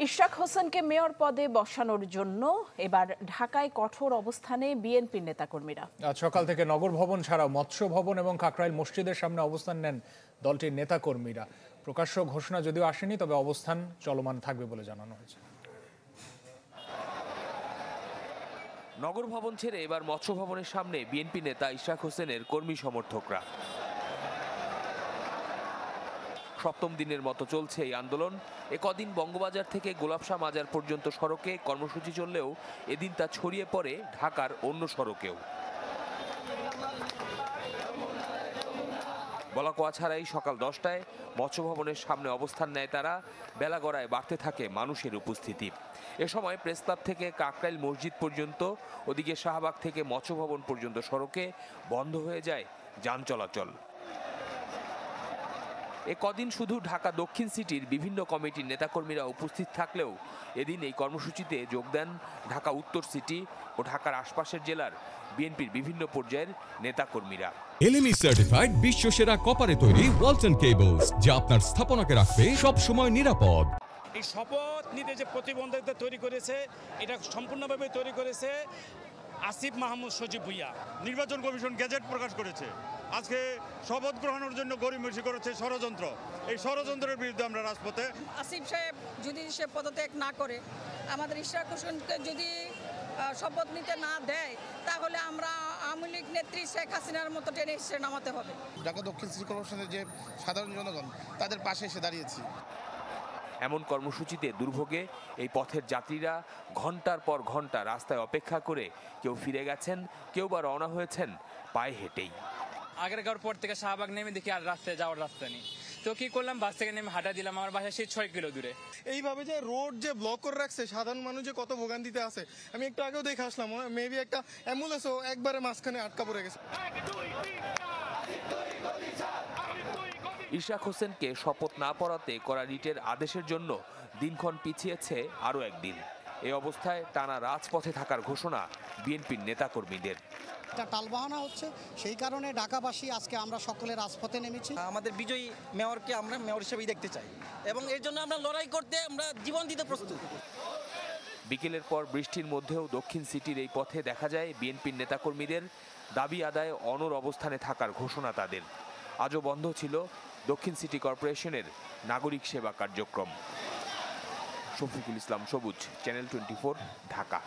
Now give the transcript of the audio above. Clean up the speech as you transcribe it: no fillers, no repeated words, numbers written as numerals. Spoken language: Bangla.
ইশরাক হোসেনকে মেয়র পদে বসানোর জন্য এবার ঢাকায় কঠোর অবস্থানে বিএনপির নেতাকর্মীরা। আজ সকাল থেকে নগর ভবন ছাড়াও মৎস্য ভবন এবং কাকরাইল মসজিদের সামনে অবস্থান নেন দলটির নেতাকর্মীরা। প্রকাশ্য ঘোষণা যদিও আসেনি, তবে অবস্থান চলমান থাকবে বলে জানানো হয়েছে। নগর ভবন ছেড়ে এবার মৎস্য ভবনের সামনে বিএনপি নেতা ইশরাক হোসেনের কর্মী সমর্থকরা। সপ্তম দিনের মতো চলছে এই আন্দোলন। কদিন বঙ্গবাজার থেকে গোলাপশাহ মাজার পর্যন্ত সড়কে কর্মসূচি চললেও এদিন তা ছড়িয়ে পড়ে ঢাকার অন্য সড়কেও। বলাকোয়া ছাড়াই সকাল 10টায় মৎস্য ভবনের সামনে অবস্থান নেয় তারা। বেলা গড়ায় বাড়তে থাকে মানুষের উপস্থিতি। এ সময় প্রেস ক্লাব থেকে কাকরাইল মসজিদ পর্যন্ত, ওদিকে শাহবাগ থেকে মৎস্য ভবন পর্যন্ত সড়কে বন্ধ হয়ে যায় যান চলাচল। কদিন শুধু ঢাকা দক্ষিণ সিটির বিভিন্ন কমিটির নেতাকর্মীরা উপস্থিত থাকলেও এদিন এই কর্মসূচিতে যোগ দেন ঢাকা উত্তর সিটি ও ঢাকার আশপাশের জেলার বিএনপির বিভিন্ন পর্যায়ের নেতাকর্মীরা। এলএমই সার্টিফাইড বিশ্বসেরা কপারে তৈরি ওয়ালটন কেবলস, যা আপনার স্থাপনাকে রাখবে সব সময় নিরাপদ। এই শপথ নিতে যে প্রতিবন্ধকতা তৈরি করেছে, এটা সম্পূর্ণভাবে তৈরি করেছে আসিফ মাহমুদ সজীব ভুইয়া। নির্বাচন কমিশন গেজেট প্রকাশ করেছে, আজকে শপথ গ্রহণের জন্য গরিমসি করেছে ষড়যন্ত্র। এই ষড়যন্ত্রের বিরুদ্ধে আমরা রাজপথে। আসিফ সাহেব যদি সে পদত্যাগ না করে, আমাদের ইশরাক হোসেনকে যদি শপথ নিতে না দেয়, তাহলে আমরা আওয়ামী লীগ নেত্রী শেখ হাসিনার মতো টেনে এসে নামাতে হবে। ঢাকা দক্ষিণ সিটি কর্পোরেশনের যে সাধারণ জনগণ, তাদের পাশে এসে দাঁড়িয়েছি। এমন কর্মসূচিতে দুর্ভোগে এই পথের যাত্রীরা ঘন্টার পর ঘন্টা রাস্তায় অপেক্ষা করে কেউ ফিরে গেছেন, কেউ বা রওনা হয়েছেন পায়ে হেঁটেই। আগেরকার পর থেকে শাহবাগ নেমে দেখি আর রাস্তায় যাওয়ার রাস্তা নেই, তো কি করলাম, বাস থেকে নেমে হাঁটা দিলাম। আমার বাসা সেই 6 কিলো দূরে। এইভাবে যে রোড যে ব্লক করে রাখছে, সাধারণ মানুষ যে কত ভোগান্তিতে আছে, আমি একটু আগেও দেখে আসলাম। মেবি একটা অ্যাম্বুলেন্সও একবারে মাঝখানে আটকা পড়ে গেছে। ইশরাক হোসেনকে শপথ না পড়াতে করা রিটের আদেশের জন্য দিনক্ষণ পিছিয়েছে আরও একদিন। এই অবস্থায় টানা রাজপথে থাকার ঘোষণা বিএনপির নেতাকর্মীদের। টালবাহানা হচ্ছে, সেই কারণে ঢাকাবাসী আজকে আমরা সকলে রাজপথে নেমেছি। আমাদের বিজয়ী মেয়রকে আমরা মেয়র হিসেবেই দেখতে চাই এবং এর জন্য আমরা লড়াই করতে আমরা জীবন দিতে প্রস্তুত। বিকেলের পর বৃষ্টির মধ্যেও দক্ষিণ সিটির এই পথে দেখা যায় বিএনপির নেতাকর্মীদের। দাবি আদায়ে অনড় অবস্থানে থাকার ঘোষণা তাদের। আজও বন্ধ ছিল দক্ষিণ সিটি কর্পোরেশনের নাগরিক সেবা কার্যক্রম। শফিকুল ইসলাম সবুজ, চ্যানেল 24, ঢাকা।